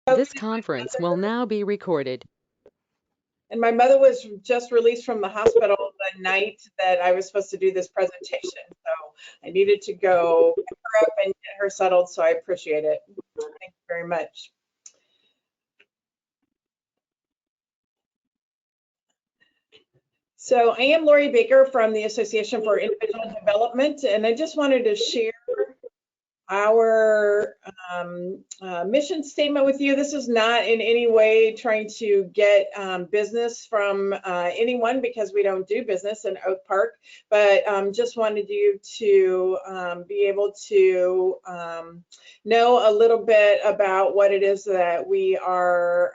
This conference will now be recorded. And my mother was just released from the hospital the night that I was supposed to do this presentation. So I needed to go pick her up and get her settled. So I appreciate it. Thank you very much. So I am Lori Baker from the Association for Individual Development, and I just wanted to share our mission statement with you. This is not in any way trying to get business from anyone, because we don't do business in Oak Park, but just wanted you to be able to know a little bit about what it is that we are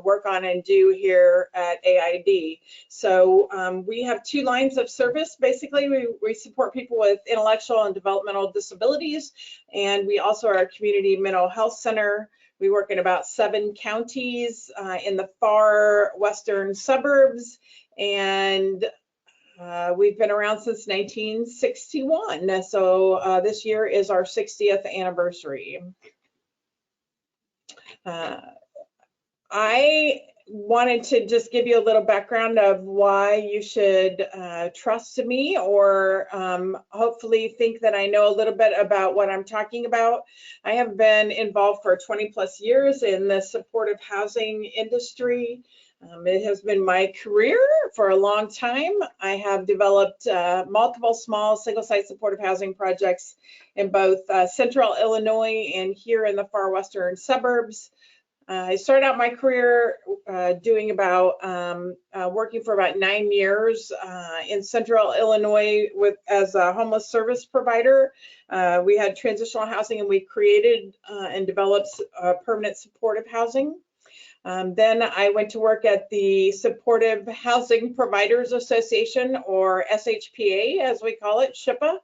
work on and do here at AID. So we have two lines of service. Basically, we support people with intellectual and developmental disabilities, and we also are a community mental health center. We work in about 7 counties in the far western suburbs, and we've been around since 1961. So this year is our 60th anniversary. I wanted to just give you a little background of why you should trust me, or hopefully think that I know a little bit about what I'm talking about. I have been involved for 20+ years in the supportive housing industry. It has been my career for a long time. I have developed multiple small single-site supportive housing projects in both central Illinois and here in the far western suburbs. I started out my career doing working for about 9 years in central Illinois as a homeless service provider. We had transitional housing, and we created and developed permanent supportive housing. Then I went to work at the Supportive Housing Providers Association, or SHPA as we call it, SHPA.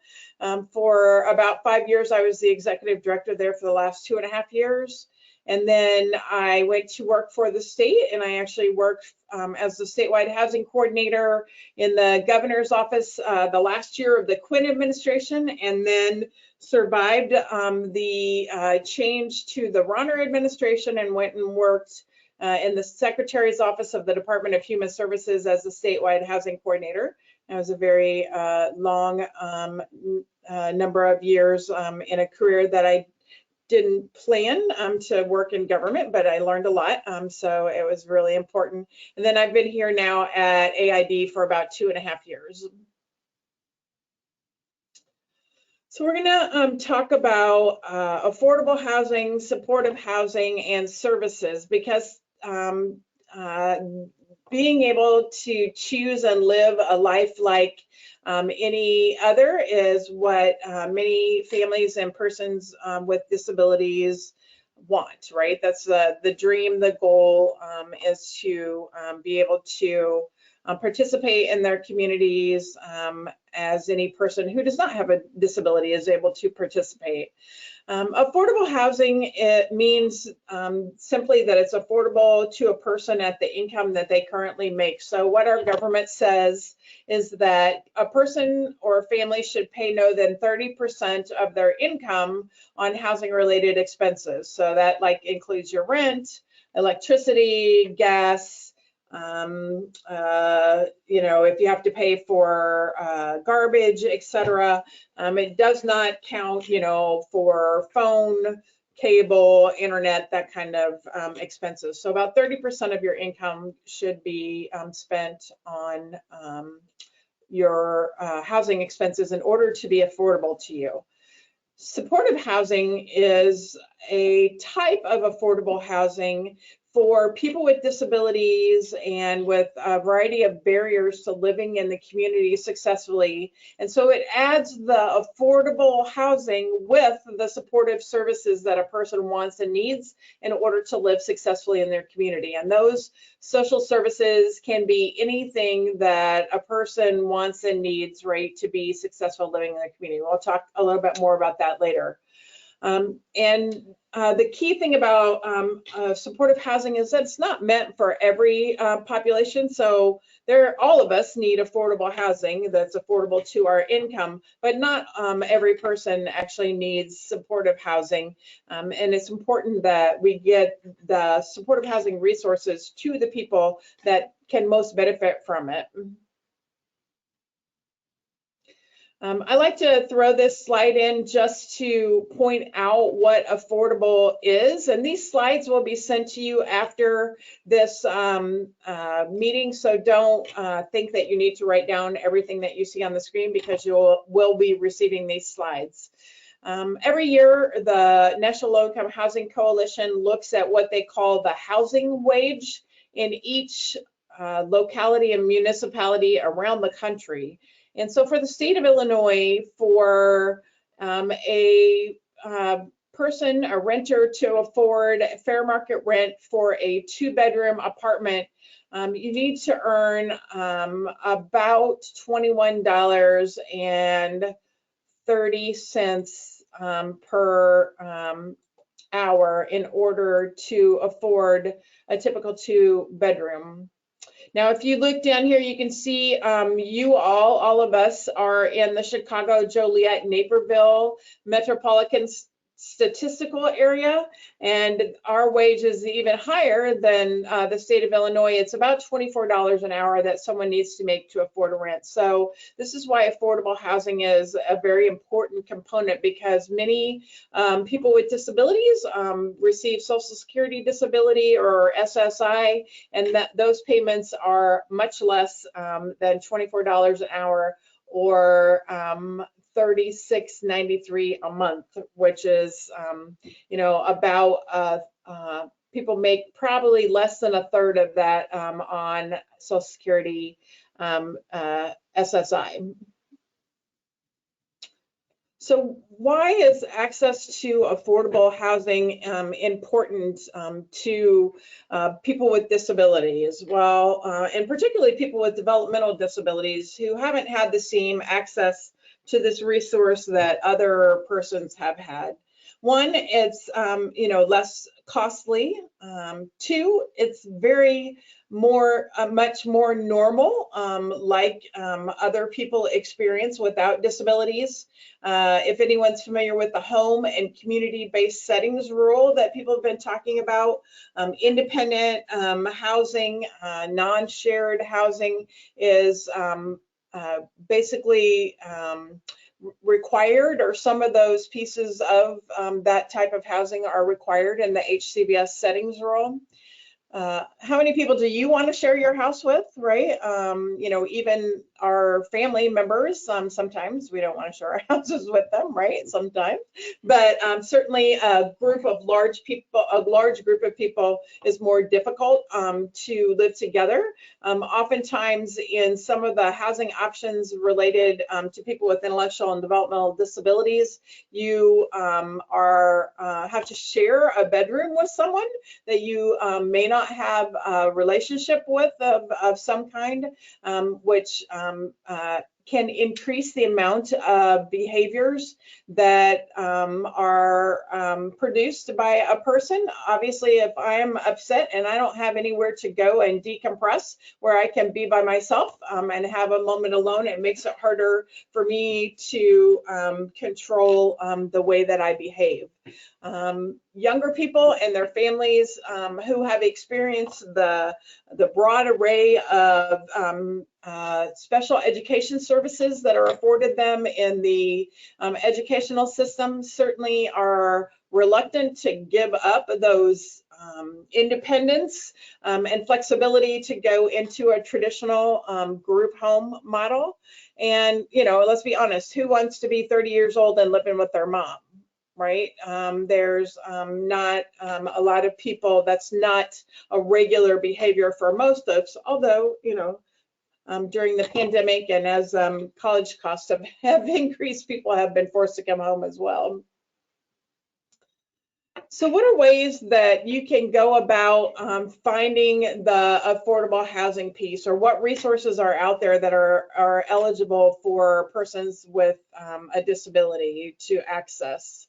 For about 5 years, I was the executive director there for the last 2.5 years. And then I went to work for the state, and I actually worked as the statewide housing coordinator in the governor's office the last year of the Quinn administration, and then survived the change to the Ronner administration and went and worked in the secretary's office of the Department of Human Services as the statewide housing coordinator. It was a very long number of years in a career that I didn't plan to work in government, but I learned a lot, so it was really important. And then I've been here now at AID for about 2.5 years. So we're going to talk about affordable housing, supportive housing, and services, because being able to choose and live a life like any other is what many families and persons with disabilities want, right? That's the dream, the goal is to be able to participate in their communities as any person who does not have a disability is able to participate. Affordable housing, it means simply that it's affordable to a person at the income that they currently make. So what our government says is that a person or a family should pay no than 30% of their income on housing related expenses. So that includes your rent, electricity, gas, if you have to pay for garbage, etc. It does not count, for phone, cable, internet, that kind of expenses. So about 30% of your income should be spent on your housing expenses in order to be affordable to you. Supportive housing is a type of affordable housing for people with disabilities and with a variety of barriers to living in the community successfully. And so it adds the affordable housing with the supportive services that a person wants and needs in order to live successfully in their community. And those social services can be anything that a person wants and needs, right, to be successful living in the community. We'll talk a little bit more about that later. And the key thing about supportive housing is that it's not meant for every population. So all of us need affordable housing that's affordable to our income, but not every person actually needs supportive housing. And it's important that we get the supportive housing resources to the people that can most benefit from it. I like to throw this slide in just to point out what affordable is, and these slides will be sent to you after this meeting, so don't think that you need to write down everything that you see on the screen, because you will be receiving these slides. Every year, the National Low Income Housing Coalition looks at what they call the housing wage in each locality and municipality around the country. And so for the state of Illinois, for a person, a renter, to afford fair market rent for a 2-bedroom apartment, you need to earn about $21.30 per hour in order to afford a typical 2-bedroom. Now, if you look down here, you can see all of us are in the Chicago, Joliet, Naperville metropolitan statistical area, and our wage is even higher than the state of Illinois. It's about $24 an hour that someone needs to make to afford a rent. So this is why affordable housing is a very important component, because many people with disabilities receive Social Security disability or SSI, and those payments are much less than $24 an hour, or $36.93 a month, which is, about people make probably less than a third of that on Social Security SSI. So why is access to affordable housing important to people with disabilities? Well, and particularly people with developmental disabilities who haven't had the same access to this resource that other persons have had. One, it's less costly. Two, it's much more normal, like other people experience without disabilities. If anyone's familiar with the home and community-based settings rule that people have been talking about, independent housing, non-shared housing is basically required, or some of those pieces of that type of housing are required in the HCBS settings rule. How many people do you want to share your house with, right? Even our family members, sometimes we don't want to share our houses with them, right? Sometimes, but certainly a large group of people is more difficult to live together. Oftentimes in some of the housing options related to people with intellectual and developmental disabilities, you have to share a bedroom with someone that you may not have a relationship with of some kind, which can increase the amount of behaviors that are produced by a person. Obviously, if I'm upset and I don't have anywhere to go and decompress where I can be by myself and have a moment alone, it makes it harder for me to control the way that I behave. Younger people and their families who have experienced the broad array of special education services that are afforded them in the educational system certainly are reluctant to give up those independence and flexibility to go into a traditional group home model. And, let's be honest, who wants to be 30 years old and living with their mom? Right? There's not a lot of people, that's not a regular behavior for most folks, although, during the pandemic and as college costs have increased, people have been forced to come home as well. So what are ways that you can go about finding the affordable housing piece, or what resources are out there that are eligible for persons with a disability to access?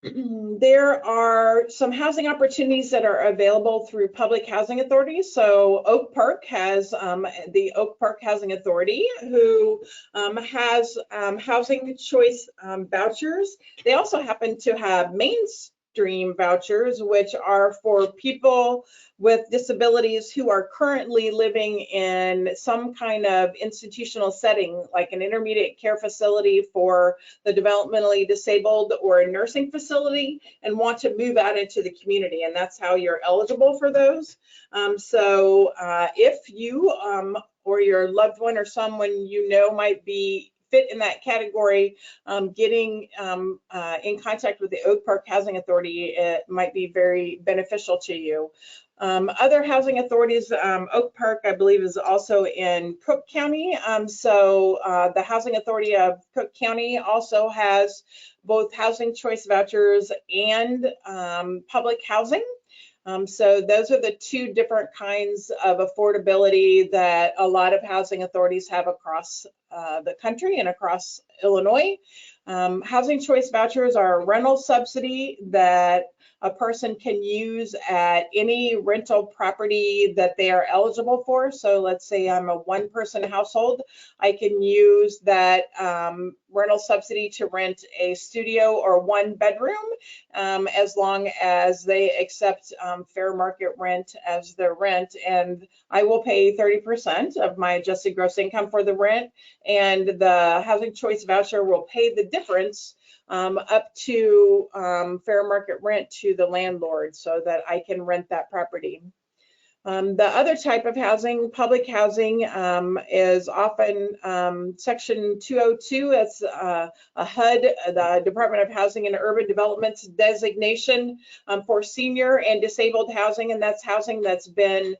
There are some housing opportunities that are available through public housing authorities. So Oak Park has the Oak Park Housing Authority, who has housing choice vouchers. They also happen to have mainstream vouchers, which are for people with disabilities who are currently living in some kind of institutional setting, like an intermediate care facility for the developmentally disabled or a nursing facility, and want to move out into the community. And that's how you're eligible for those. If you or your loved one or someone you know might be fit in that category, getting in contact with the Oak Park Housing Authority, it might be very beneficial to you. Other housing authorities, Oak Park, I believe, is also in Cook County. The Housing Authority of Cook County also has both housing choice vouchers and public housing. So those are the two different kinds of affordability that a lot of housing authorities have across the country and across Illinois. Housing choice vouchers are a rental subsidy that a person can use at any rental property that they are eligible for. So let's say I'm a one-person household, I can use that rental subsidy to rent a studio or one bedroom, as long as they accept fair market rent as their rent. And I will pay 30% of my adjusted gross income for the rent, and the housing choice voucher will pay the difference up to fair market rent to the landlord so that I can rent that property. The other type of housing, public housing, is often Section 202. It's a HUD, the Department of Housing and Urban Development's designation for senior and disabled housing, and that's housing that's been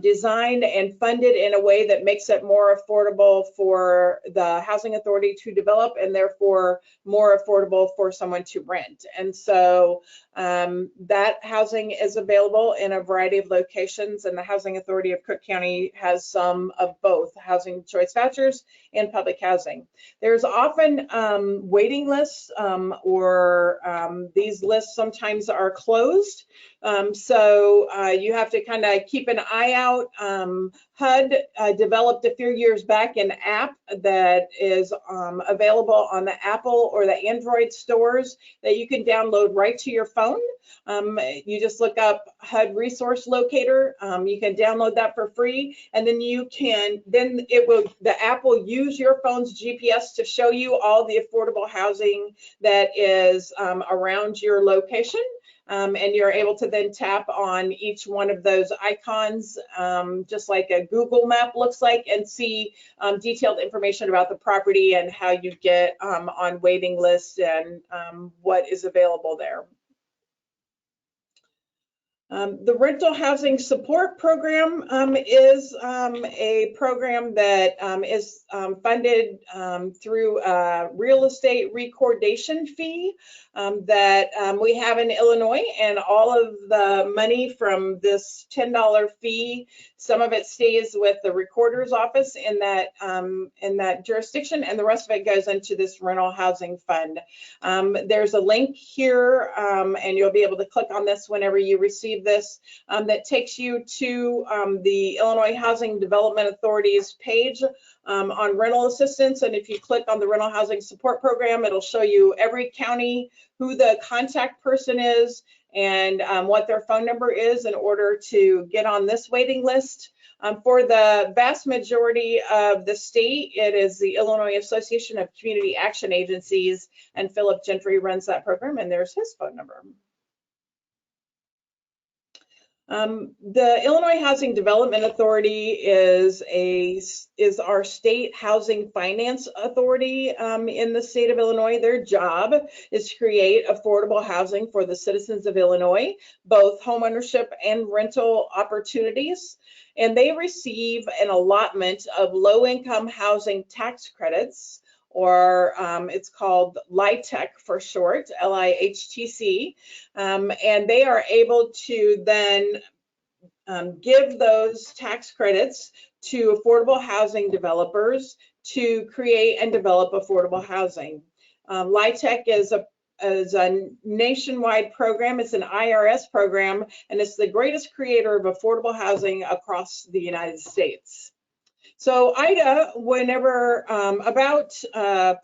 designed and funded in a way that makes it more affordable for the housing authority to develop, and therefore more affordable for someone to rent. And so that housing is available in a variety of locations, and the Housing Authority of Cook County has some of both housing choice vouchers and public housing. There's often waiting lists, or these lists sometimes are closed. You have to kind of keep an eye out. HUD developed a few years back an app that is available on the Apple or the Android stores that you can download right to your phone. You just look up HUD Resource Locator. You can download that for free, and then the app will use your phone's GPS to show you all the affordable housing that is around your location. And you're able to then tap on each one of those icons, just like a Google map looks like, and see detailed information about the property and how you get on waiting lists and what is available there. The Rental Housing Support Program is a program that is funded through a real estate recordation fee that we have in Illinois, and all of the money from this $10 fee, some of it stays with the recorder's office in that jurisdiction, and the rest of it goes into this rental housing fund. There's a link here, and you'll be able to click on this whenever you receive this, that takes you to the Illinois Housing Development Authority's page on rental assistance. And if you click on the Rental Housing Support Program, it'll show you every county, who the contact person is, and what their phone number is in order to get on this waiting list. For the vast majority of the state, it is the Illinois Association of Community Action Agencies, and Philip Gentry runs that program, and there's his phone number. The Illinois Housing Development Authority is our state housing finance authority in the state of Illinois. Their job is to create affordable housing for the citizens of Illinois, both homeownership and rental opportunities. And they receive an allotment of low-income housing tax credits, or it's called LIHTC for short, LIHTC, and they are able to then give those tax credits to affordable housing developers to create and develop affordable housing. LIHTC is a nationwide program. It's an IRS program, and it's the greatest creator of affordable housing across the United States. So IDA, whenever about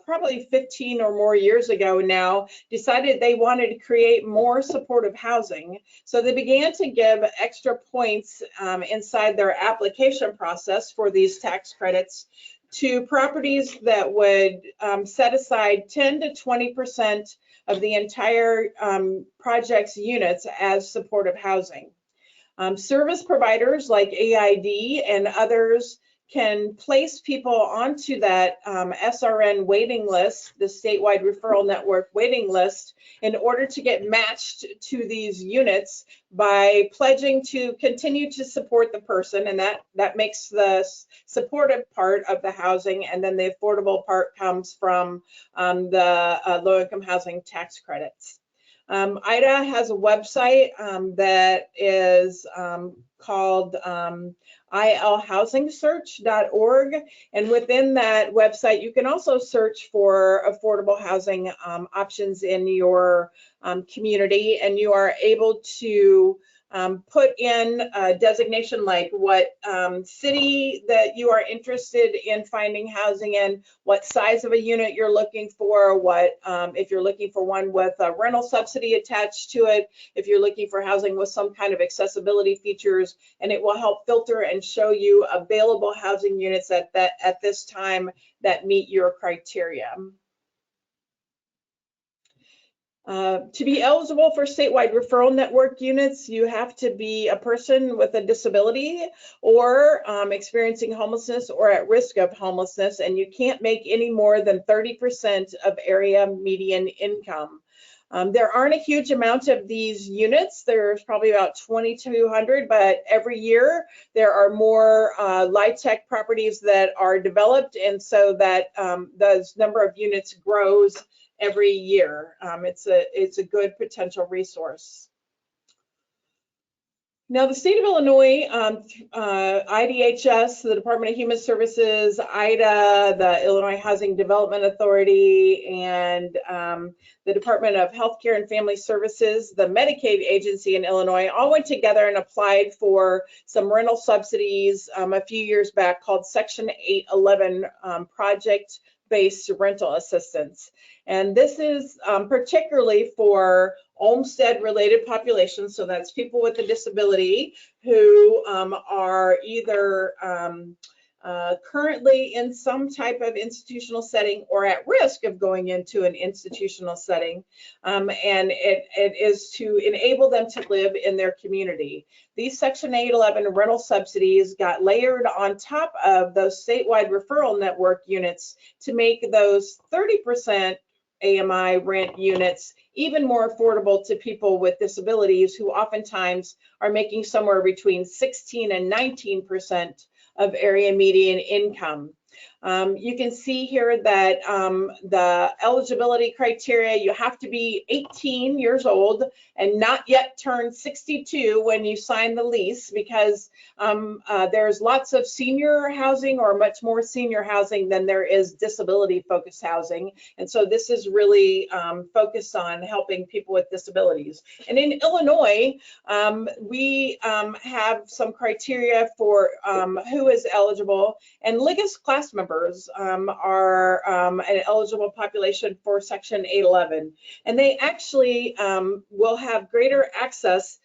probably 15 or more years ago now, decided they wanted to create more supportive housing. So they began to give extra points inside their application process for these tax credits to properties that would set aside 10 to 20% of the entire project's units as supportive housing. Service providers like AID and others can place people onto that SRN waiting list, the statewide referral network waiting list, in order to get matched to these units by pledging to continue to support the person, and that makes the supportive part of the housing, and then the affordable part comes from the low-income housing tax credits. IDA has a website that is called ilhousingsearch.org, and within that website you can also search for affordable housing options in your community, and you are able to put in a designation like what city that you are interested in finding housing in, what size of a unit you're looking for, what if you're looking for one with a rental subsidy attached to it, if you're looking for housing with some kind of accessibility features, and it will help filter and show you available housing units at this time that meet your criteria. To be eligible for statewide referral network units, you have to be a person with a disability or experiencing homelessness or at risk of homelessness, and you can't make any more than 30% of area median income. There aren't a huge amount of these units. There's probably about 2,200, but every year there are more LIHTC properties that are developed, and so that the number of units grows every year. It's a good potential resource. Now, the state of Illinois, IDHS, the Department of Human Services, IDA, the Illinois Housing Development Authority, and the Department of Healthcare and Family Services, the Medicaid agency in Illinois, all went together and applied for some rental subsidies a few years back called Section 811 project-based rental assistance. And this is particularly for Olmstead-related populations, so that's people with a disability who are either currently in some type of institutional setting or at risk of going into an institutional setting, and it is to enable them to live in their community. These Section 811 rental subsidies got layered on top of those statewide referral network units to make those 30% AMI rent units even more affordable to people with disabilities who oftentimes are making somewhere between 16 and 19% of area median income. You can see here that the eligibility criteria, you have to be 18 years old and not yet turned 62 when you sign the lease, because there's lots of senior housing, or much more senior housing than there is disability focused housing. And so this is really focused on helping people with disabilities. And in Illinois, we have some criteria for who is eligible, and LIGUS class members are an eligible population for Section 811, and they actually will have greater access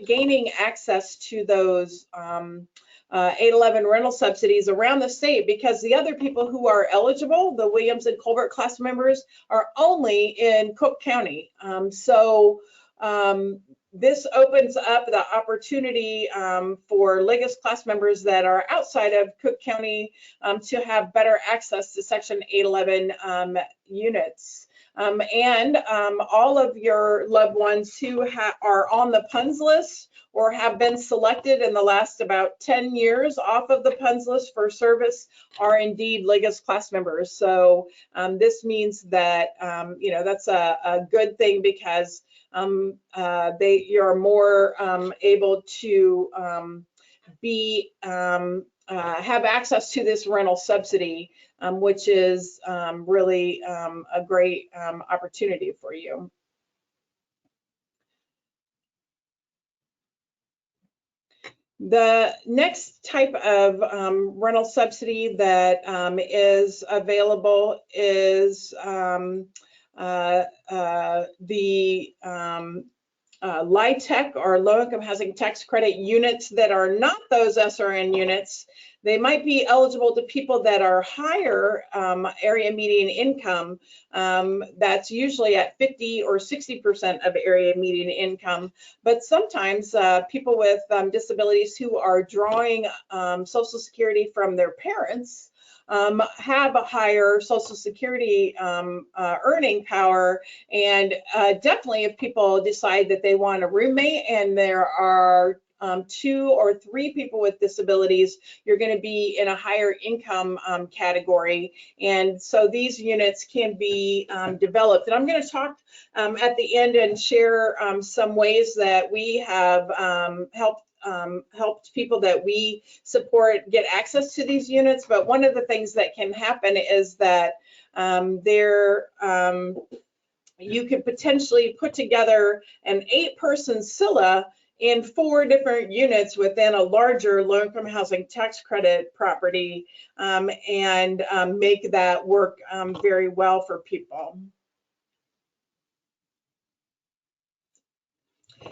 gaining access to those 811 rental subsidies around the state, because the other people who are eligible, the Williams and Colbert class members, are only in Cook County. This opens up the opportunity for LIGUS class members that are outside of Cook County to have better access to Section 811 units. And all of your loved ones who are on the PUNS list or have been selected in the last about 10 years off of the PUNS list for service are indeed LIGUS class members. So this means that, that's a good thing, because you're more able to be have access to this rental subsidy, which is really a great opportunity for you. The next type of rental subsidy that is available is the LIHTC, or low-income housing tax credit units that are not those SRN units. They might be eligible to people that are higher area median income. That's usually at 50 or 60% of area median income. But sometimes people with disabilities who are drawing Social Security from their parents have a higher Social Security earning power. And definitely if people decide that they want a roommate and there are 2 or 3 people with disabilities, you're going to be in a higher income category. And so these units can be developed. And I'm going to talk at the end and share some ways that we have helped people that we support get access to these units. But one of the things that can happen is that you could potentially put together an 8-person CILA in 4 different units within a larger low-income housing tax credit property, and make that work very well for people.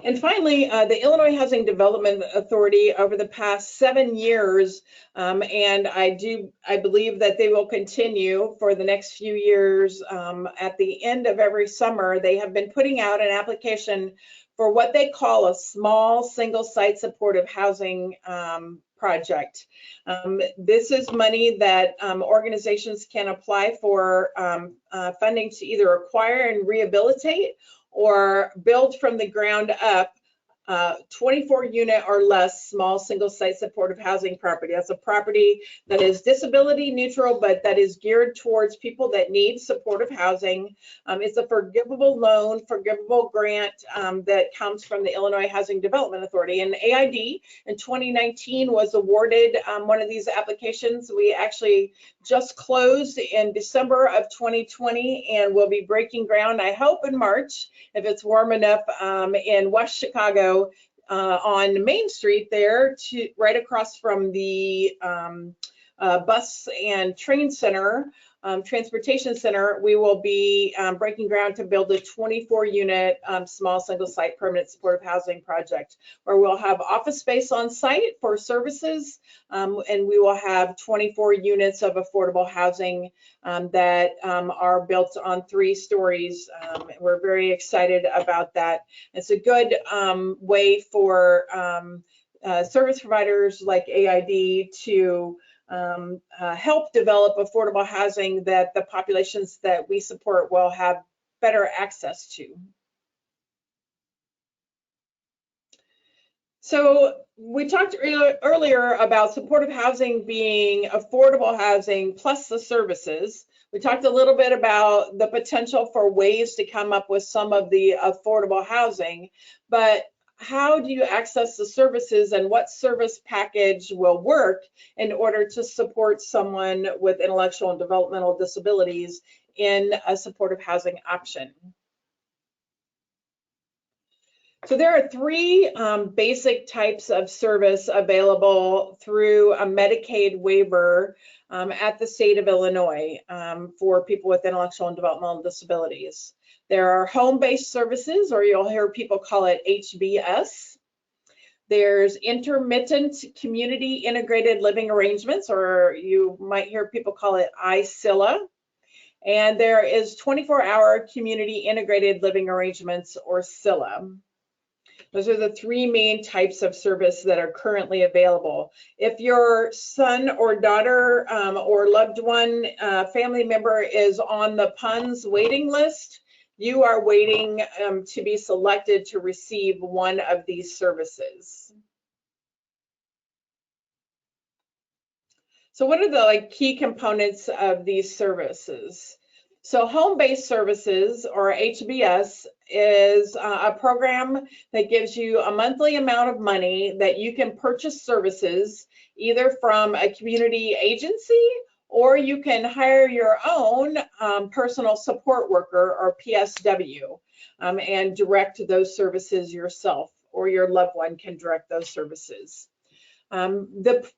And finally, the Illinois Housing Development Authority over the past 7 years, and I believe that they will continue for the next few years, at the end of every summer, they have been putting out an application for what they call a small single site supportive housing project. This is money that organizations can apply for funding to either acquire and rehabilitate or build from the ground up 24 unit or less small single site supportive housing property. That's a property that is disability neutral, but that is geared towards people that need supportive housing. It's a forgivable loan, forgivable grant that comes from the Illinois Housing Development Authority. And AID in 2019 was awarded one of these applications. We actually just closed in December of 2020 and will be breaking ground, I hope, in March, if it's warm enough, in West Chicago, on Main Street there, right across from the bus and train center, transportation center. We will be breaking ground to build a 24 unit small single site permanent supportive housing project, where we'll have office space on site for services, and we will have 24 units of affordable housing that are built on 3 stories. We're very excited about that. It's a good way for service providers like AID to help develop affordable housing that the populations that we support will have better access to. So we talked earlier about supportive housing being affordable housing plus the services. We talked a little bit about the potential for ways to come up with some of the affordable housing, but how do you access the services, and what service package will work in order to support someone with intellectual and developmental disabilities in a supportive housing option? So there are 3 basic types of service available through a Medicaid waiver at the state of Illinois for people with intellectual and developmental disabilities. There are home-based services, or you'll hear people call it HBS. There's intermittent community integrated living arrangements, or you might hear people call it ICILA. And there is 24-hour community integrated living arrangements, or CILA. Those are the 3 main types of service that are currently available. If your son or daughter or loved one, family member is on the PUNS waiting list, you are waiting to be selected to receive one of these services. So what are the key components of these services? So home-based services, or HBS, is a program that gives you a monthly amount of money that you can purchase services either from a community agency, or you can hire your own personal support worker, or PSW, and direct those services yourself, or your loved one can direct those services. The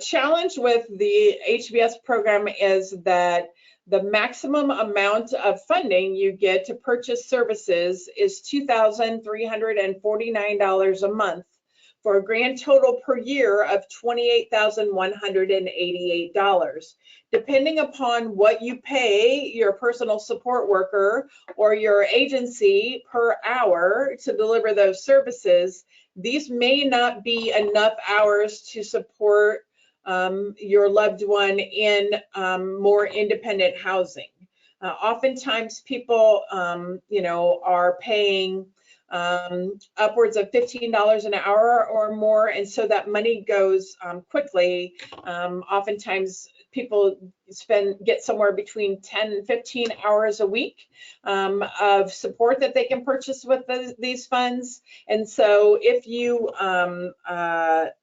challenge with the HBS program is that the maximum amount of funding you get to purchase services is $2,349 a month, for a grand total per year of $28,188. Depending upon what you pay your personal support worker or your agency per hour to deliver those services, these may not be enough hours to support your loved one in more independent housing. Oftentimes people, are paying upwards of $15 an hour or more, and so that money goes quickly. Oftentimes people get somewhere between 10 and 15 hours a week of support that they can purchase with these funds. And so if you have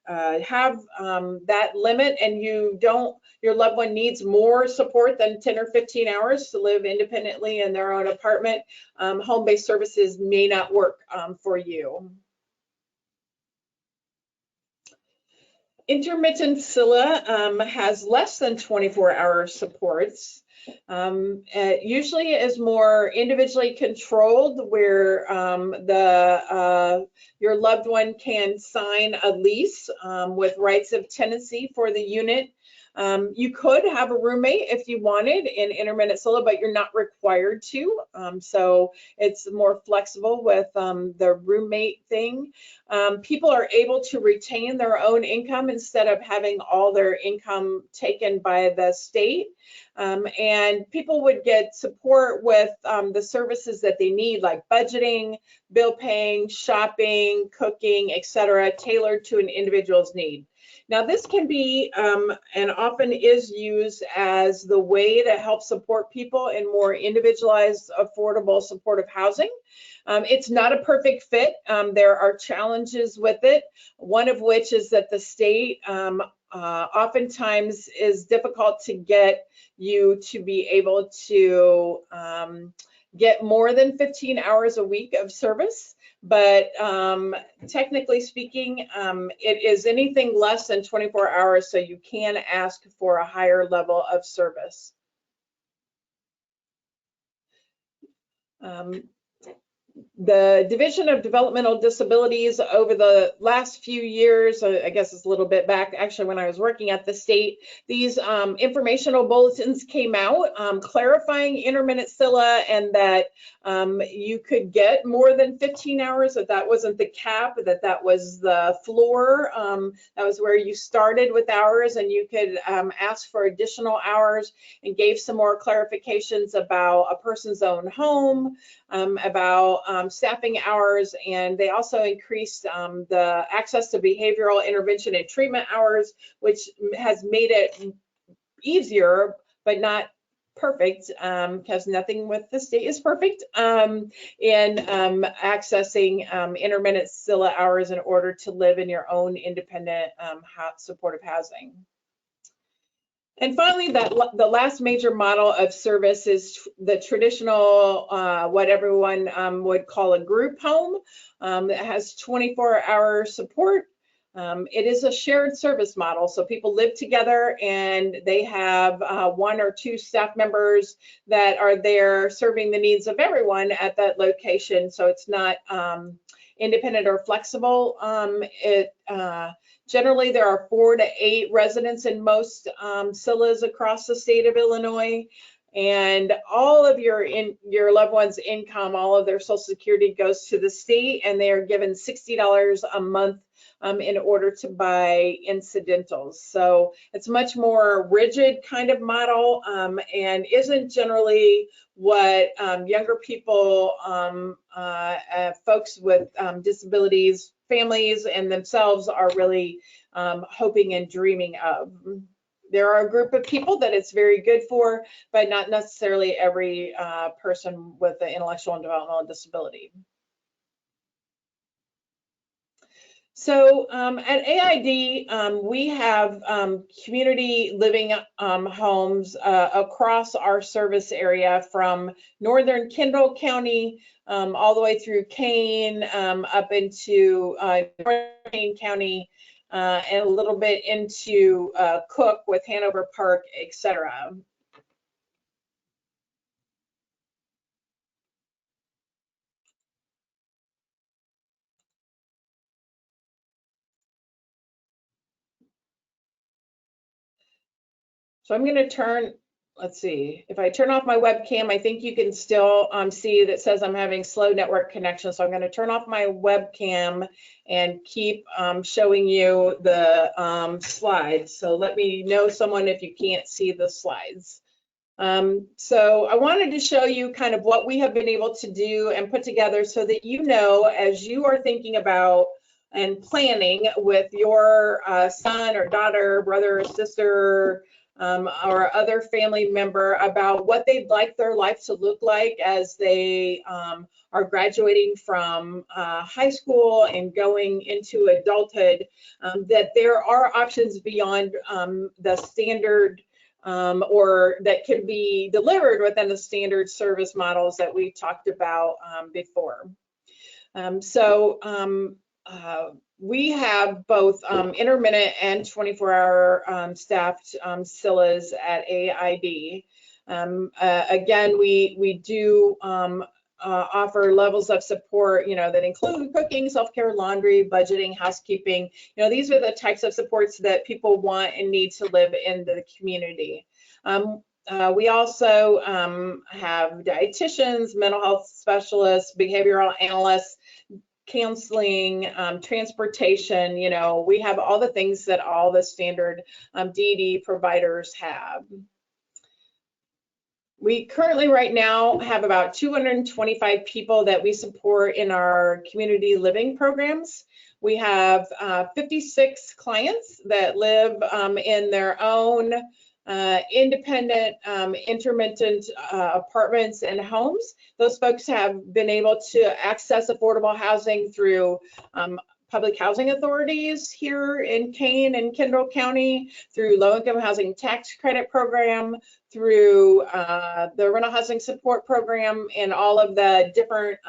that limit and your loved one needs more support than 10 or 15 hours to live independently in their own apartment, home-based services may not work for you. Intermittent CILA has less than 24-hour supports. Usually is more individually controlled, where your loved one can sign a lease with rights of tenancy for the unit. You could have a roommate if you wanted in intermittent CILA, but you're not required to. So it's more flexible with the roommate thing. People are able to retain their own income instead of having all their income taken by the state. And people would get support with the services that they need, like budgeting, bill paying, shopping, cooking, etc., tailored to an individual's need. Now, this can be and often is used as the way to help support people in more individualized, affordable, supportive housing. It's not a perfect fit. There are challenges with it, one of which is that the state oftentimes is difficult to get you to be able to get more than 15 hours a week of service. But technically speaking, it is anything less than 24 hours, so you can ask for a higher level of service. The Division of Developmental Disabilities over the last few years, I guess it's a little bit back, actually, when I was working at the state, these informational bulletins came out clarifying intermittent CILA, and that you could get more than 15 hours, that wasn't the cap, that was the floor. That was where you started with hours, and you could ask for additional hours, and gave some more clarifications about a person's own home, about staffing hours, and they also increased the access to behavioral intervention and treatment hours, which has made it easier, but not perfect, because nothing with the state is perfect, in accessing intermittent CILA hours in order to live in your own independent supportive housing. And finally, the last major model of service is the traditional, what everyone would call a group home, that has 24-hour support. It is a shared service model, so people live together and they have one or two staff members that are there serving the needs of everyone at that location, so it's not independent or flexible. Generally, there are 4 to 8 residents in most CILAs across the state of Illinois, and all of your loved one's income, all of their Social Security goes to the state, and they are given $60 a month in order to buy incidentals. So it's much more rigid kind of model, and isn't generally what younger people, folks with disabilities, families, and themselves are really hoping and dreaming of. there are a group of people that it's very good for, but not necessarily every person with an intellectual and developmental disability. So at AID, we have community living homes across our service area from northern Kendall County all the way through Kane up into northern Kane County and a little bit into Cook with Hanover Park, etc. So I'm going to turn, let's see, if I turn off my webcam, I think you can still see that says I'm having slow network connection. So I'm going to turn off my webcam and keep showing you the slides. So let me know someone if you can't see the slides. So I wanted to show you kind of what we have been able to do and put together so that you know, as you are thinking about and planning with your son or daughter, brother or sister, or other family member about what they'd like their life to look like as they are graduating from high school and going into adulthood, that there are options beyond the standard or that can be delivered within the standard service models that we talked about before. We have both intermittent and 24-hour staffed CILAs at AID. Again, we do offer levels of support, that include cooking, self-care, laundry, budgeting, housekeeping. These are the types of supports that people want and need to live in the community. We also have dietitians, mental health specialists, behavioral analysts, counseling, transportation. We have all the things that all the standard DD providers have. We currently right now have about 225 people that we support in our community living programs. We have 56 clients that live in their own independent, intermittent apartments and homes. Those folks have been able to access affordable housing through public housing authorities here in Kane and Kendall County, through low-income housing tax credit program, through the rental housing support program, and all of the different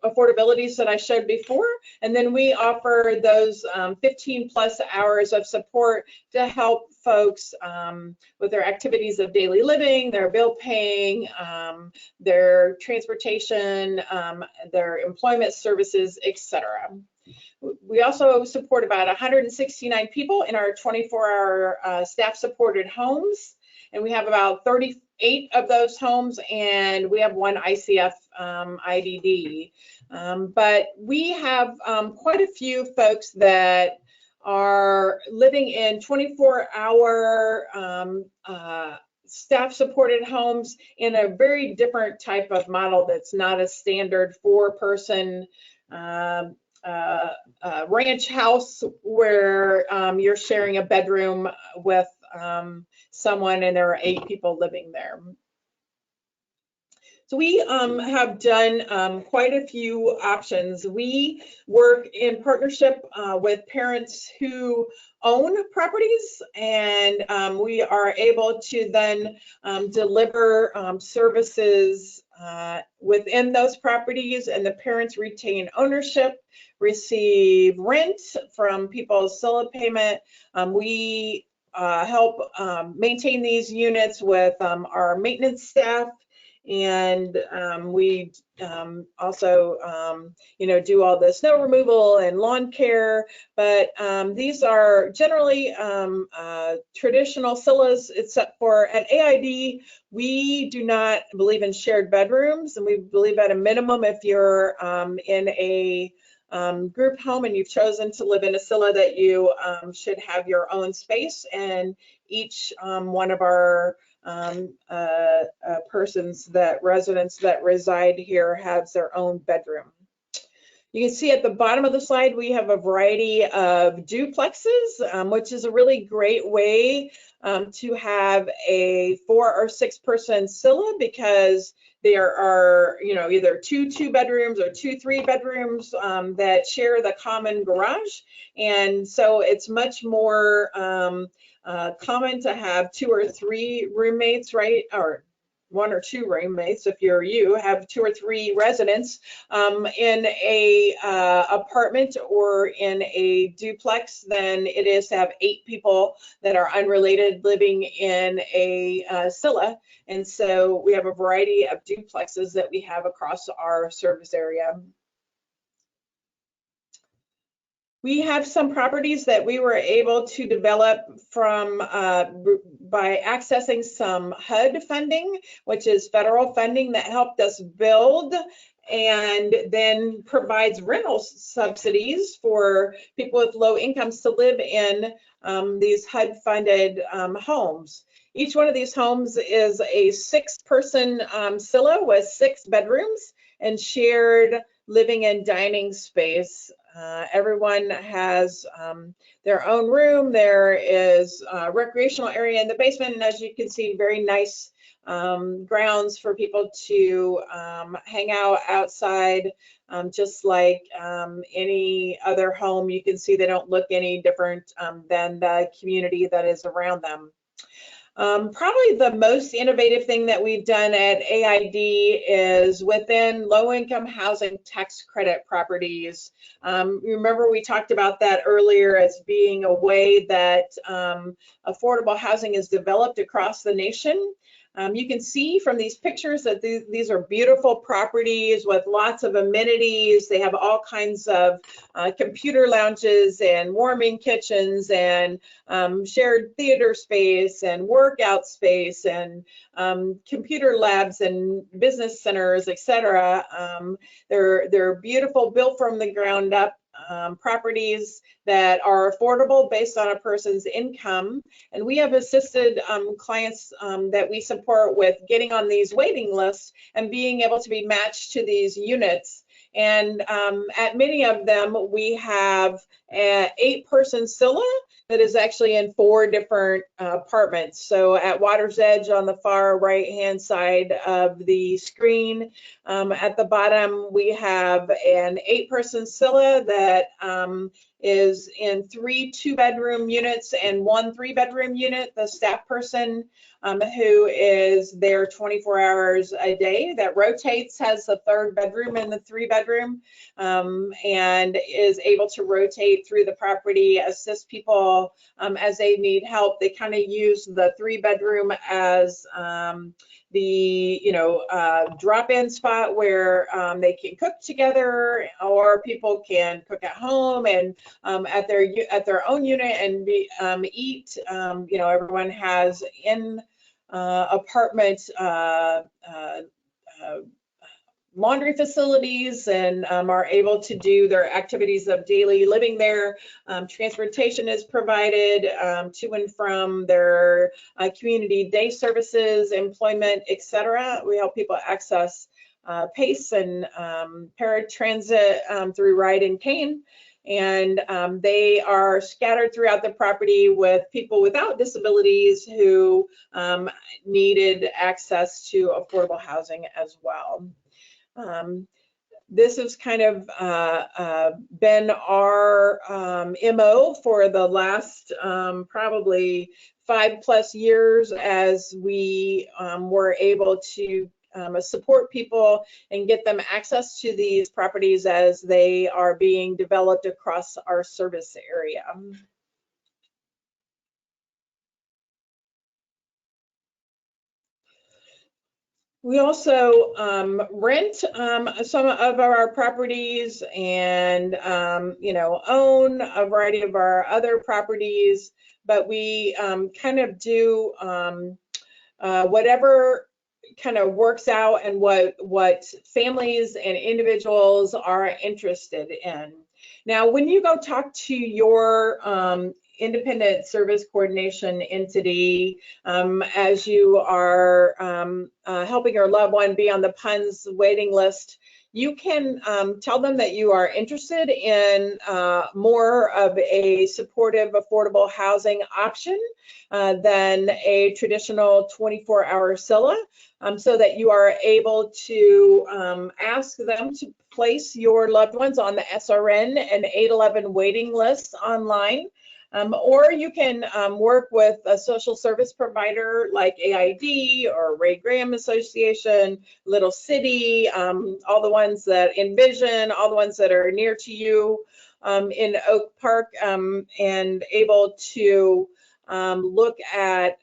affordabilities that I showed before. And then we offer those 15 plus hours of support to help folks with their activities of daily living, their bill paying, their transportation, their employment services, etc. We also support about 169 people in our 24-hour staff supported homes. And we have about 38 of those homes, and we have one ICF IDD. But we have quite a few folks that are living in 24-hour staff supported homes in a very different type of model that's not a standard 4-person ranch house where you're sharing a bedroom with someone and there are 8 people living there. So we have done quite a few options. We work in partnership with parents who own properties, and we are able to then deliver services within those properties, and the parents retain ownership, receive rent from people's CILA payment. We help maintain these units with our maintenance staff, and we also do all the snow removal and lawn care. But these are generally traditional CILAs, except for at AID we do not believe in shared bedrooms, and we believe at a minimum, if you're in a group home and you've chosen to live in a CILA, that you should have your own space, and each one of our residents that reside here has their own bedroom. You can see at the bottom of the slide we have a variety of duplexes, which is a really great way to have a 4 or 6 person CILA because there are, either two bedrooms or 2 3 bedrooms that share the common garage. And so it's much more common to have 2 or 3 roommates, right? Or 1 or 2 roommates if you have 2 or 3 residents in a apartment or in a duplex than it is to have 8 people that are unrelated living in a CILA. And so we have a variety of duplexes that we have across our service area. We have some properties that we were able to develop from by accessing some HUD funding, which is federal funding that helped us build and then provides rental subsidies for people with low incomes to live in these HUD funded homes. Each one of these homes is a 6-person CILA with 6 bedrooms and shared living and dining space. Everyone has their own room. There is a recreational area in the basement, and as you can see, very nice grounds for people to hang out outside, just like any other home. You can see they don't look any different than the community that is around them. Probably the most innovative thing that we've done at AID is within low-income housing tax credit properties. Remember we talked about that earlier as being a way that affordable housing is developed across the nation. You can see from these pictures that these are beautiful properties with lots of amenities. They have all kinds of computer lounges and warming kitchens and shared theater space and workout space and computer labs and business centers, etc. They're beautiful, built from the ground up properties that are affordable based on a person's income. And we have assisted clients that we support with getting on these waiting lists and being able to be matched to these units. And at many of them, we have an 8-person CILA that is actually in 4 different apartments. So at Water's Edge on the far right-hand side of the screen, at the bottom, we have an 8-person CILA that is in 3 2-bedroom units and 1 3-bedroom unit. The staff person who is there 24 hours a day that rotates, has the 3rd bedroom and the 3-bedroom, and is able to rotate through the property, assist people as they need help. They kind of use the 3-bedroom as the drop-in spot where they can cook together, or people can cook at home and at their own unit and eat. Everyone has in apartment laundry facilities and are able to do their activities of daily living there. Transportation is provided to and from their community day services, employment, etc. We help people access PACE and paratransit through Ride and Cane. And they are scattered throughout the property with people without disabilities who needed access to affordable housing as well. This has kind of been our MO for the last probably 5+ years as we were able to support people and get them access to these properties as they are being developed across our service area. We also rent some of our properties and, own a variety of our other properties, but we kind of do whatever kind of works out and what families and individuals are interested in. Now, when you go talk to your independent service coordination entity, as you are helping your loved one be on the PUNS waiting list, you can tell them that you are interested in more of a supportive, affordable housing option than a traditional 24-hour CILA, so that you are able to ask them to place your loved ones on the SRN and 811 waiting lists online. Or you can work with a social service provider like AID or Ray Graham Association, Little City, all the ones that Envision, all the ones that are near to you in Oak Park, and able to look at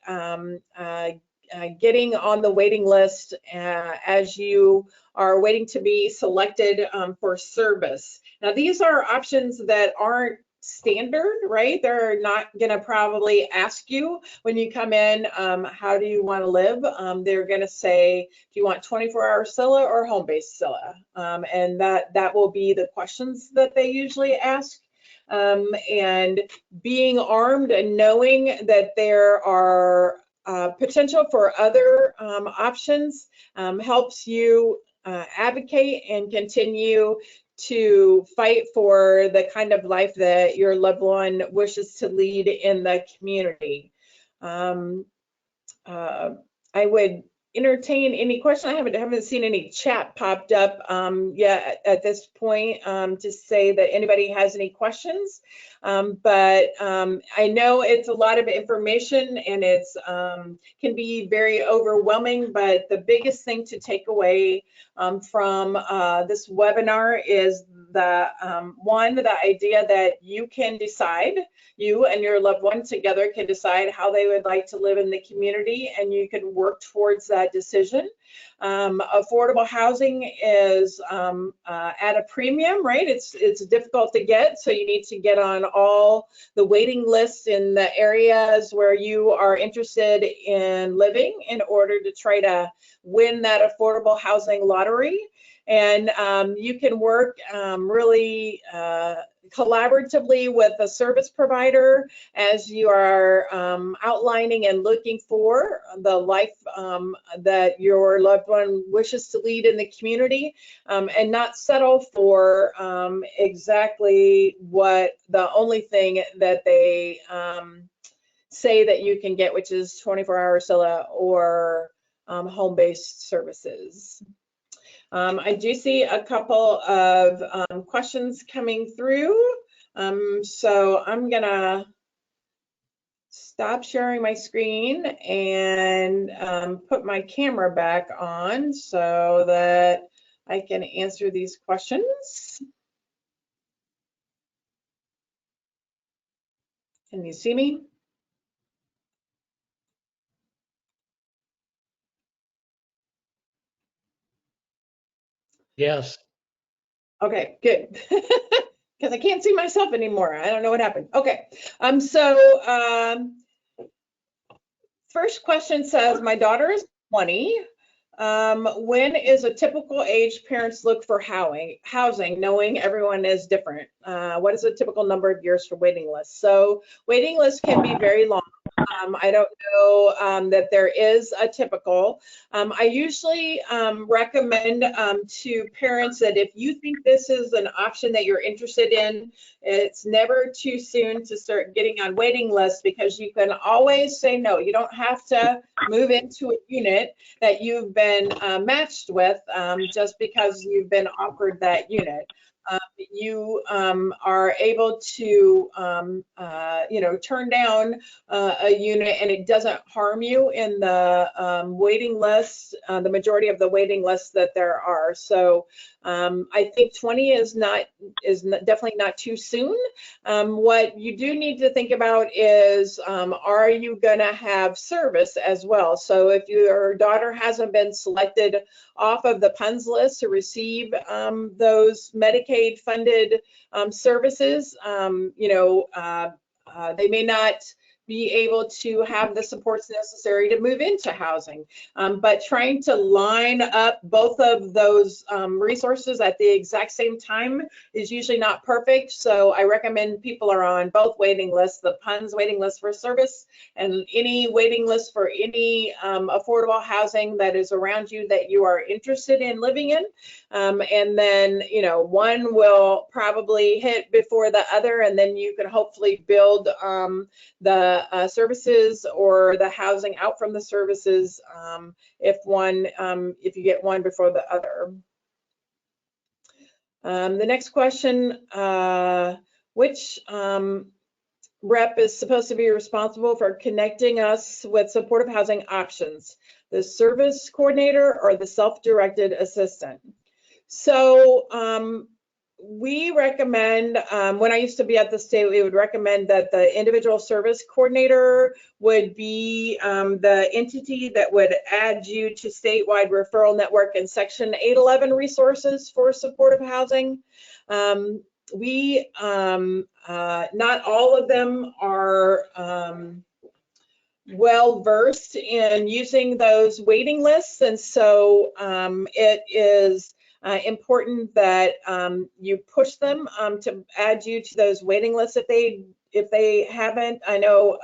getting on the waiting list as you are waiting to be selected for service. Now, these are options that aren't standard, right? They're not going to probably ask you when you come in, how do you want to live? They're going to say, do you want 24-hour CILA or home-based CILA? And that will be the questions that they usually ask. And being armed and knowing that there are potential for other options helps you advocate and continue to fight for the kind of life that your loved one wishes to lead in the community. I would entertain any question. I haven't seen any chat popped up yet at this point to say that anybody has any questions. But I know it's a lot of information and it's can be very overwhelming, but the biggest thing to take away from this webinar is the the idea that you can decide, you and your loved one together can decide how they would like to live in the community, and you can work towards that decision. Affordable housing is at a premium, right? It's difficult to get, so you need to get on all the waiting lists in the areas where you are interested in living in order to try to win that affordable housing lottery. And you can work really collaboratively with a service provider as you are outlining and looking for the life that your loved one wishes to lead in the community, and not settle for exactly what the only thing that they say that you can get, which is 24-hour CILA or home-based services. I do see a couple of questions coming through. So I'm gonna stop sharing my screen and put my camera back on so that I can answer these questions. Can you see me? Yes. Okay, good. Because I can't see myself anymore. I don't know what happened. Okay, first question says, my daughter is 20. When is a typical age parents look for housing, knowing everyone is different? What is a typical number of years for waiting lists? So waiting lists can be very long. I don't know that there is a typical. I usually recommend to parents that if you think this is an option that you're interested in, it's never too soon to start getting on waiting lists, because you can always say no. You don't have to move into a unit that you've been matched with just because you've been offered that unit. You are able to, turn down a unit and it doesn't harm you in the waiting list, the majority of the waiting lists that there are. So I think 20 is definitely not too soon. What you do need to think about is, are you going to have service as well? So if your daughter hasn't been selected off of the PUNS list to receive those Medicaid funded services, they may not be able to have the supports necessary to move into housing. But trying to line up both of those resources at the exact same time is usually not perfect. So I recommend people are on both waiting lists, the PUNS waiting list for service and any waiting list for any affordable housing that is around you that you are interested in living in. And then, you know, one will probably hit before the other, and then you can hopefully build the services or the housing out from the services if you get one before the other. The next question, which rep is supposed to be responsible for connecting us with supportive housing options, the service coordinator or the self-directed assistant? So we recommend, when I used to be at the state, we would recommend that the individual service coordinator would be the entity that would add you to statewide referral network and Section 811 resources for supportive housing. Not all of them are well versed in using those waiting lists, and so it is important that you push them to add you to those waiting lists if they haven't. I know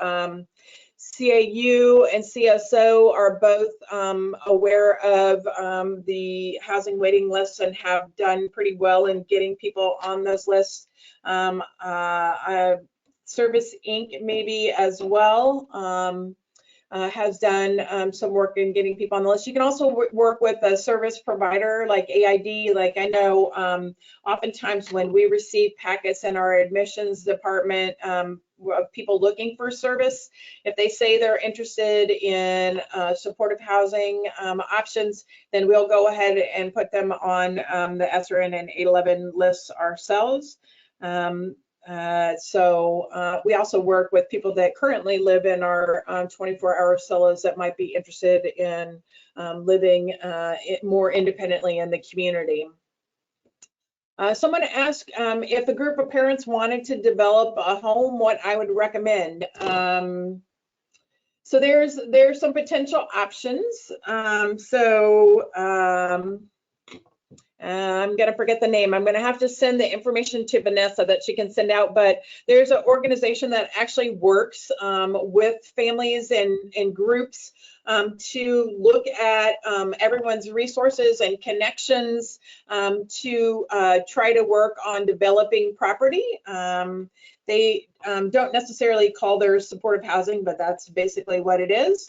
CAU and CSO are both aware of the housing waiting lists and have done pretty well in getting people on those lists. Service Inc. maybe as well has done some work in getting people on the list. You can also work with a service provider like AID. Like I know oftentimes when we receive packets in our admissions department of people looking for service, if they say they're interested in supportive housing options, then we'll go ahead and put them on the SRN and 811 lists ourselves. We also work with people that currently live in our 24-hour CILAs that might be interested in living more independently in the community. Someone asked if a group of parents wanted to develop a home, what I would recommend. So there's some potential options. I'm going to forget the name. I'm going to have to send the information to Vanessa that she can send out, but there's an organization that actually works with families and groups to look at everyone's resources and connections to try to work on developing property. They don't necessarily call theirs supportive housing, but that's basically what it is.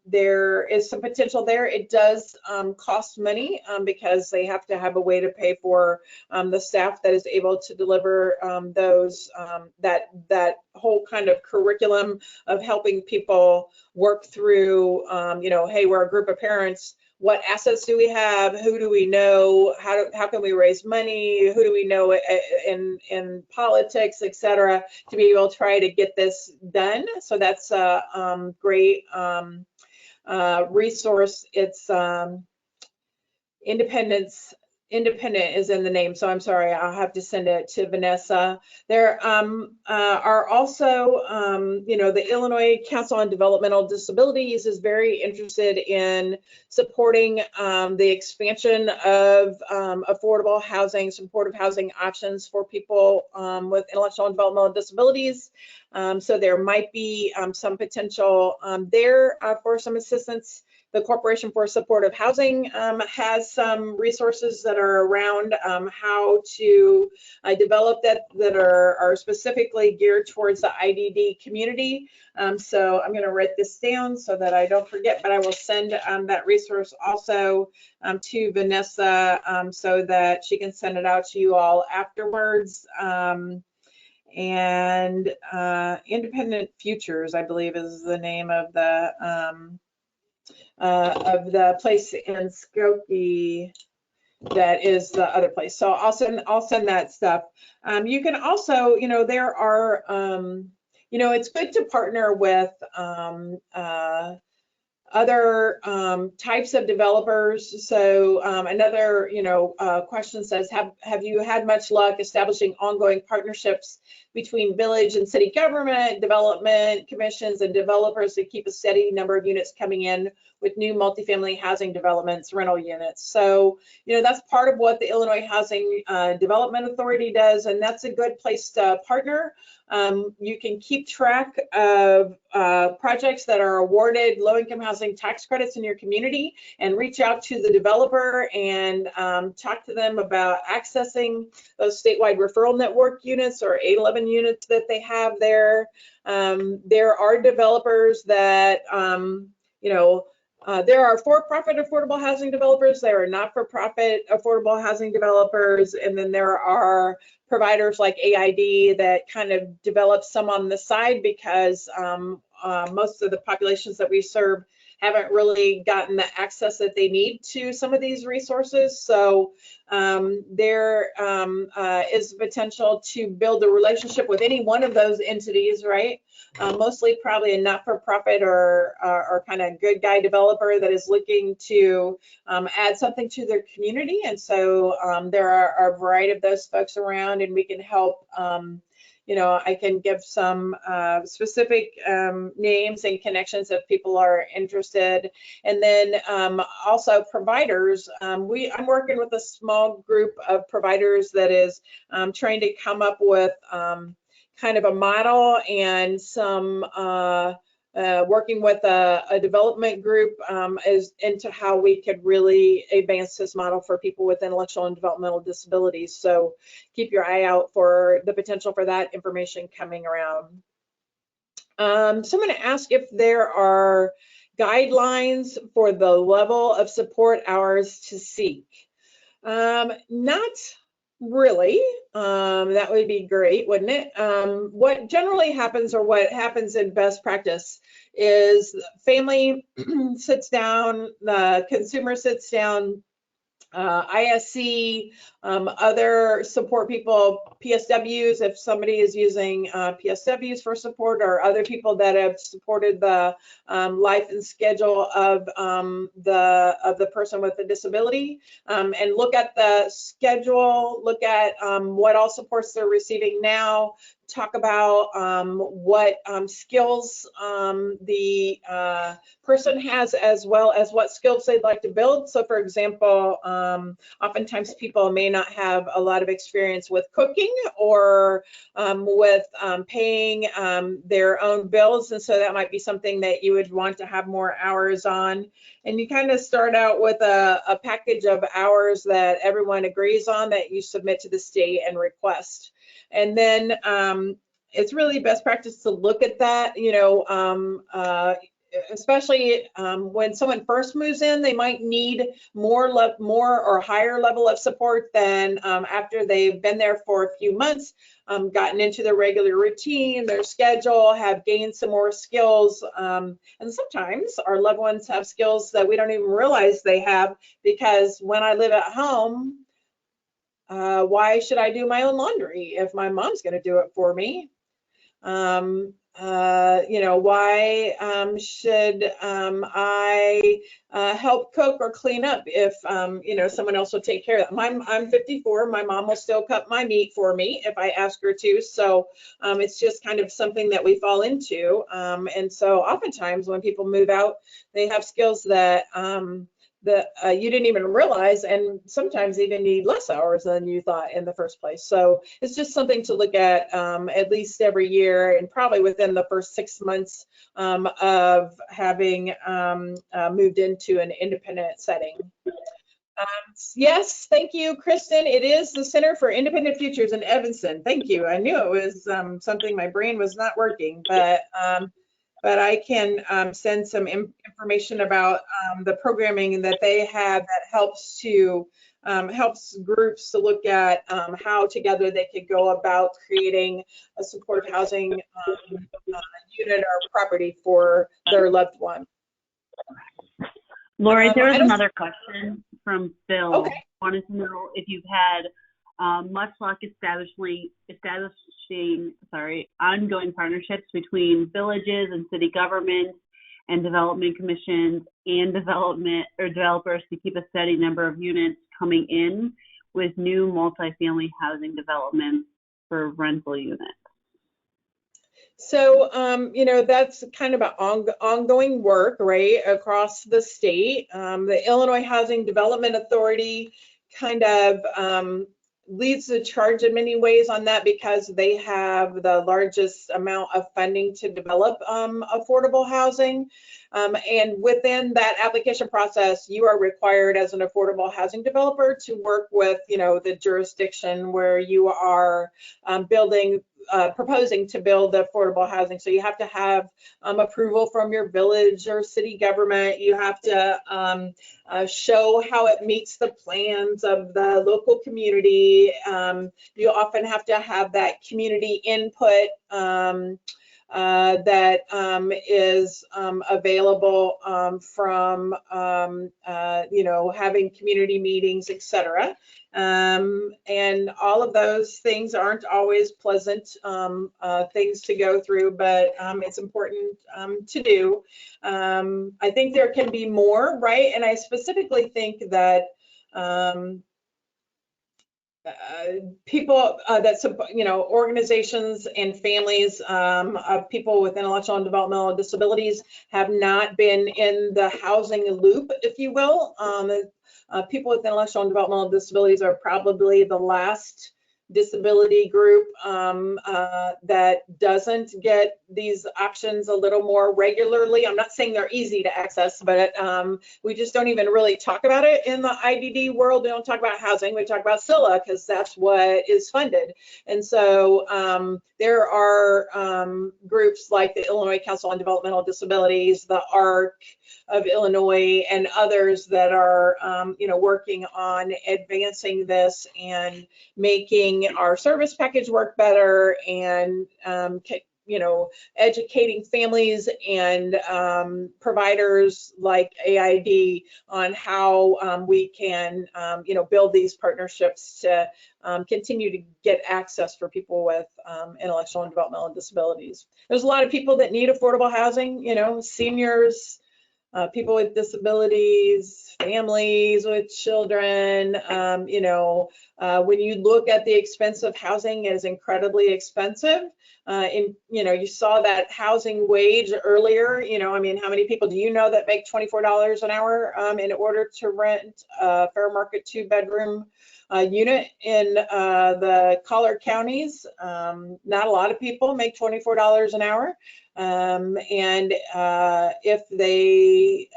There is some potential there. It does cost money because they have to have a way to pay for the staff that is able to deliver that whole kind of curriculum of helping people work through, hey, we're a group of parents. What assets do we have? Who do we know? How can we raise money? Who do we know in politics, et cetera, to be able to try to get this done? So that's a great resource. It's Independent is in the name, so I'm sorry, I'll have to send it to Vanessa. There are also, the Illinois Council on Developmental Disabilities is very interested in supporting the expansion of affordable housing, supportive housing options for people with intellectual and developmental disabilities. So there might be some potential there for some assistance. The Corporation for Supportive Housing has some resources that are around how to develop that are specifically geared towards the IDD community. So I'm going to write this down so that I don't forget, but I will send that resource also to Vanessa so that she can send it out to you all afterwards. Independent Futures, I believe, is the name of the place in Skokie that is the other place. So I'll send that stuff. You can also, there are, it's good to partner with other types of developers. So another, question says, have you had much luck establishing ongoing partnerships between village and city government, development commissions, and developers to keep a steady number of units coming in with new multifamily housing developments, rental units? So, that's part of what the Illinois Housing Development Authority does, and that's a good place to partner. You can keep track of projects that are awarded low-income housing tax credits in your community and reach out to the developer and talk to them about accessing those statewide referral network units or 811 units that they have there. There are developers that, there are for-profit affordable housing developers, there are not-for-profit affordable housing developers, and then there are providers like AID that kind of develop some on the side because most of the populations that we serve haven't really gotten the access that they need to some of these resources. So there is potential to build a relationship with any one of those entities, right? Mostly probably a not-for-profit or kind of good guy developer that is looking to add something to their community. And so there are a variety of those folks around, and we can help. I can give some specific names and connections if people are interested. And then also providers. I'm working with a small group of providers that is trying to come up with kind of a model and some working with a development group as into how we could really advance this model for people with intellectual and developmental disabilities. So keep your eye out for the potential for that information coming around. So I'm going to ask if there are guidelines for the level of support hours to seek. Not really. That would be great, wouldn't it? What generally happens, or what happens in best practice, is family sits down, the consumer sits down, ISC, other support people, PSWs, if somebody is using PSWs for support, or other people that have supported the life and schedule of the person with the disability, and look at the schedule, look at what all supports they're receiving now, talk about what skills the person has, as well as what skills they'd like to build. So for example, oftentimes people may not have a lot of experience with cooking or with paying their own bills, and so that might be something that you would want to have more hours on. And you kind of start out with a package of hours that everyone agrees on that you submit to the state and request. And then it's really best practice to look at that, especially when someone first moves in, they might need more or higher level of support than after they've been there for a few months, gotten into their regular routine, their schedule, have gained some more skills. And sometimes our loved ones have skills that we don't even realize they have, because when I live at home, why should I do my own laundry if my mom's going to do it for me? Why should I help cook or clean up if someone else will take care of that? I'm 54. My mom will still cut my meat for me if I ask her to. So it's just kind of something that we fall into. And so oftentimes when people move out, they have skills that you didn't even realize, and sometimes even need less hours than you thought in the first place. So it's just something to look at least every year, and probably within the first 6 months of having moved into an independent setting. Yes, thank you, Kristen. It is the Center for Independent Futures in Evanston. Thank you. I knew it was something, my brain was not working, but I can send some information about the programming that they have that helps groups to look at how together they could go about creating a supported housing unit or property for their loved one. Lori, there was another question from Bill. Okay. Wanted to know if you've had much luck establishing ongoing partnerships between villages and city government, and development commissions and developers to keep a steady number of units coming in with new multifamily housing developments for rental units. So, you know, that's kind of an ongoing work, right, across the state. The Illinois Housing Development Authority kind of leads the charge in many ways on that because they have the largest amount of funding to develop affordable housing. And within that application process, you are required as an affordable housing developer to work with, you know, the jurisdiction where you are proposing to build affordable housing. So you have to have approval from your village or city government. You have to show how it meets the plans of the local community. You often have to have that community input that is available from, you know, having community meetings, etc. And all of those things aren't always pleasant things to go through, but it's important to do. I think there can be more, right? And I specifically think that people you know, organizations and families of people with intellectual and developmental disabilities have not been in the housing loop, if you will. People with intellectual and developmental disabilities are probably the last disability group that doesn't get these options a little more regularly. I'm not saying they're easy to access, but we just don't even really talk about it in the IDD world. We don't talk about housing, we talk about CILA because that's what is funded. And so there are groups like the Illinois Council on Developmental Disabilities, the ARC of Illinois, and others that are you know, working on advancing this and making our service package work better, and you know, educating families and providers like AID on how we can you know, build these partnerships to continue to get access for people with intellectual and developmental disabilities. There's a lot of people that need affordable housing, you know, seniors, people with disabilities, families with children. You know, when you look at the expense of housing, it is incredibly expensive. You know, you saw that housing wage earlier. You know, I mean, how many people do you know that make $24 an hour in order to rent a fair market 2-bedroom unit in the collar counties? Not a lot of people make $24 an hour. And if they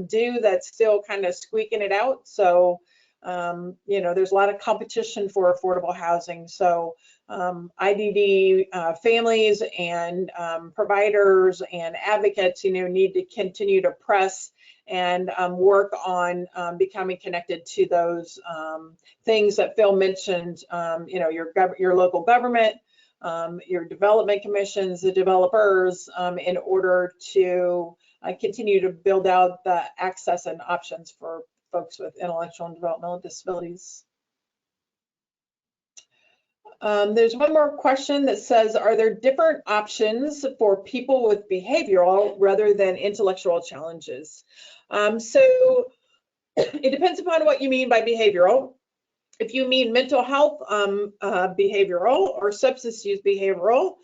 do, that's still kind of squeaking it out. So, you know, there's a lot of competition for affordable housing. So IDD families and providers and advocates, you know, need to continue to press and work on becoming connected to those things that Phil mentioned, you know, your local government, your development commissions, the developers, in order to continue to build out the access and options for folks with intellectual and developmental disabilities. There's one more question that says, are there different options for people with behavioral rather than intellectual challenges? So it depends upon what you mean by behavioral. If you mean mental health behavioral or substance use behavioral,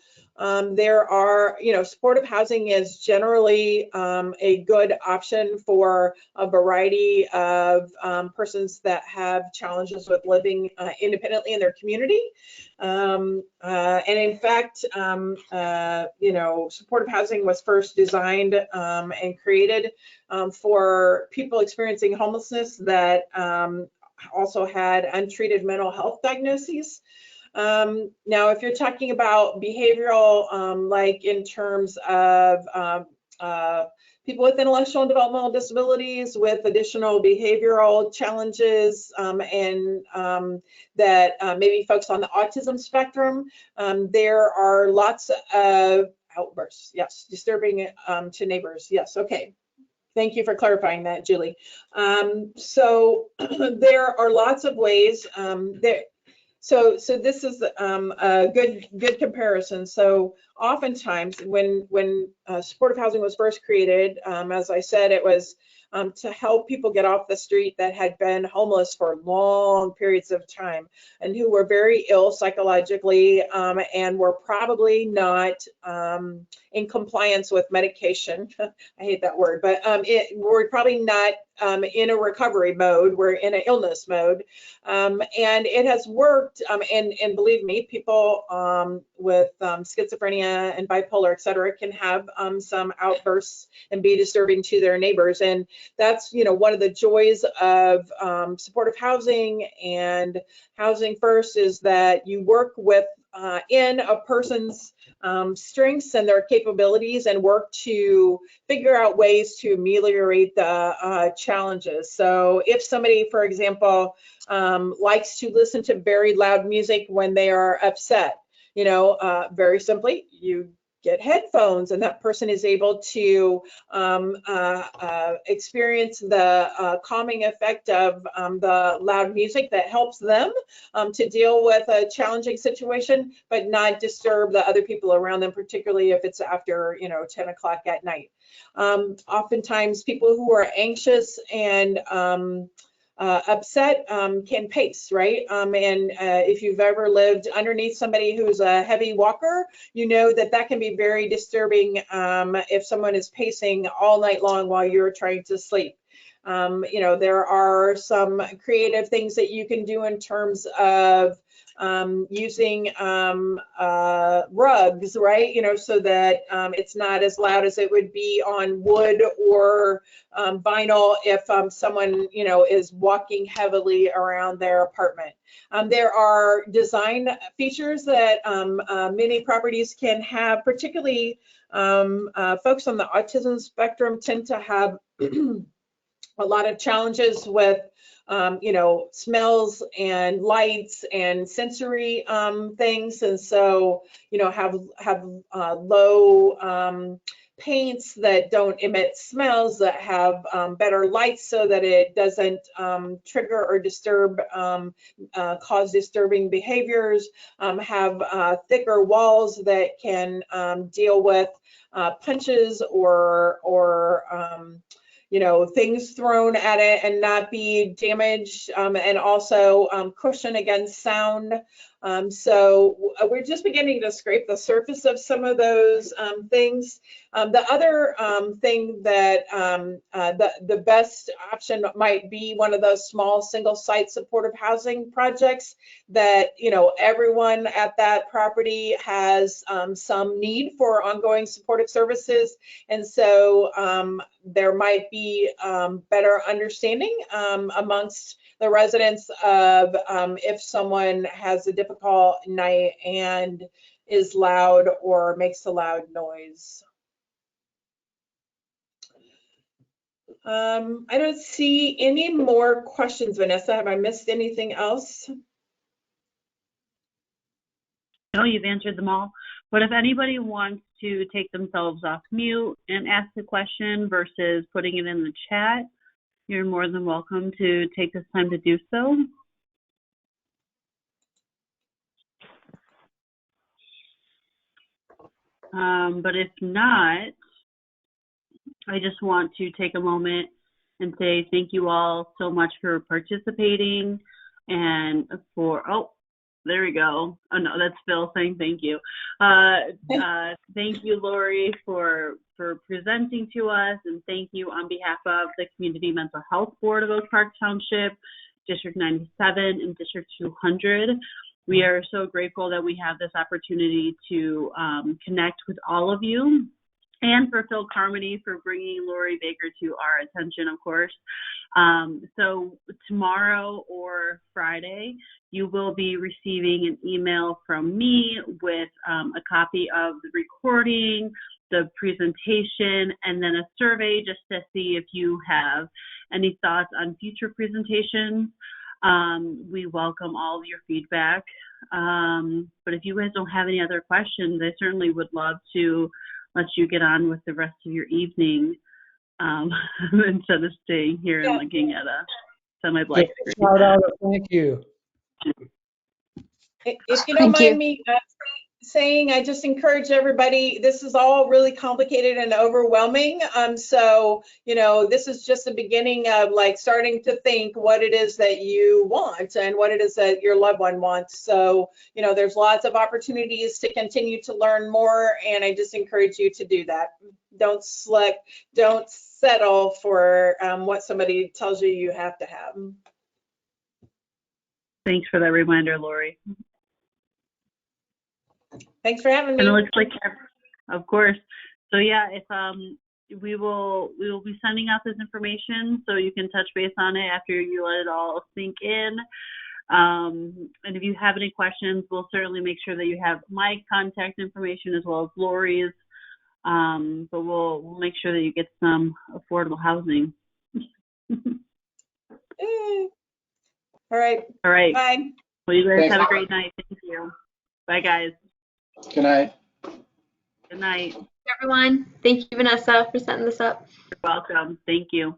there are, you know, supportive housing is generally a good option for a variety of persons that have challenges with living independently in their community. And in fact, you know, supportive housing was first designed and created for people experiencing homelessness that also had untreated mental health diagnoses. Now, if you're talking about behavioral, like in terms of people with intellectual and developmental disabilities with additional behavioral challenges, and that maybe folks on the autism spectrum, there are lots of outbursts. Yes, disturbing to neighbors. Yes, okay. Thank you for clarifying that, Julie. So there are lots of ways. So this is a good comparison. So oftentimes when supportive housing was first created. As I said, it was to help people get off the street that had been homeless for long periods of time and who were very ill psychologically and were probably not in compliance with medication. I hate that word, but we're probably not in a recovery mode. We're in an illness mode. And it has worked. And believe me, people with schizophrenia and bipolar, et cetera, can have some outbursts and be disturbing to their neighbors. And that's, one of the joys of supportive housing and housing first is that you work with in a person's strengths and their capabilities and work to figure out ways to ameliorate the challenges. So if somebody, for example, likes to listen to very loud music when they are upset, very simply, you get headphones and that person is able to experience the calming effect of the loud music that helps them to deal with a challenging situation, but not disturb the other people around them, particularly if it's after, 10 o'clock at night. Oftentimes people who are anxious and upset can pace, right? And if you've ever lived underneath somebody who's a heavy walker, you know that can be very disturbing if someone is pacing all night long while you're trying to sleep. There are some creative things that you can do in terms of using rugs, right? So that it's not as loud as it would be on wood or vinyl if someone, is walking heavily around their apartment. There are design features that many properties can have, particularly folks on the autism spectrum tend to have a lot of challenges with smells and lights and sensory things, and so have low paints that don't emit smells, that have better lights so that it doesn't trigger or disturb, cause disturbing behaviors, have thicker walls that can deal with punches or things thrown at it and not be damaged, and also cushion against sound. So we're just beginning to scrape the surface of some of those things. The other thing that the best option might be one of those small single site supportive housing projects that, everyone at that property has some need for ongoing supportive services. And so there might be better understanding amongst the residents of if someone has a difficult night and is loud or makes a loud noise. I don't see any more questions, Vanessa. Have I missed anything else? No, you've answered them all. But if anybody wants to take themselves off mute and ask a question versus putting it in the chat, you're more than welcome to take this time to do so. But if not, I just want to take a moment and say thank you all so much for participating and for, oh, there we go. Oh no, that's Phil saying thank you. Thank you, Lori, for presenting to us, and thank you on behalf of the Community Mental Health Board of Oak Park Township, District 97 and District 200. We are so grateful that we have this opportunity to connect with all of you, and for Phil Carmody for bringing Lori Baker to our attention, of course. So tomorrow or Friday, you will be receiving an email from me with a copy of the recording, the presentation, and then a survey just to see if you have any thoughts on future presentations. We welcome all of your feedback. But if you guys don't have any other questions, I certainly would love to let you get on with the rest of your evening instead of staying here and looking at a semi-blank screen. Thank you. If you don't mind me saying, I just encourage everybody, this is all really complicated and overwhelming. So, you know, this is just the beginning of like starting to think what it is that you want and what it is that your loved one wants. So, you know, there's lots of opportunities to continue to learn more, and I just encourage you to do that. Don't settle for what somebody tells you you have to have. Thanks for that reminder, Lori. Thanks for having me. And it looks like, of course. So yeah, if we will be sending out this information, so you can touch base on it after you let it all sink in. And if you have any questions, we'll certainly make sure that you have my contact information as well as Lori's. But we'll make sure that you get some affordable housing. All right. All right. Bye. Well, you guys Thanks. have a great night. Thank you. Bye, guys. Good night. Good night. Everyone, thank you, Vanessa, for setting this up. You're welcome. Thank you.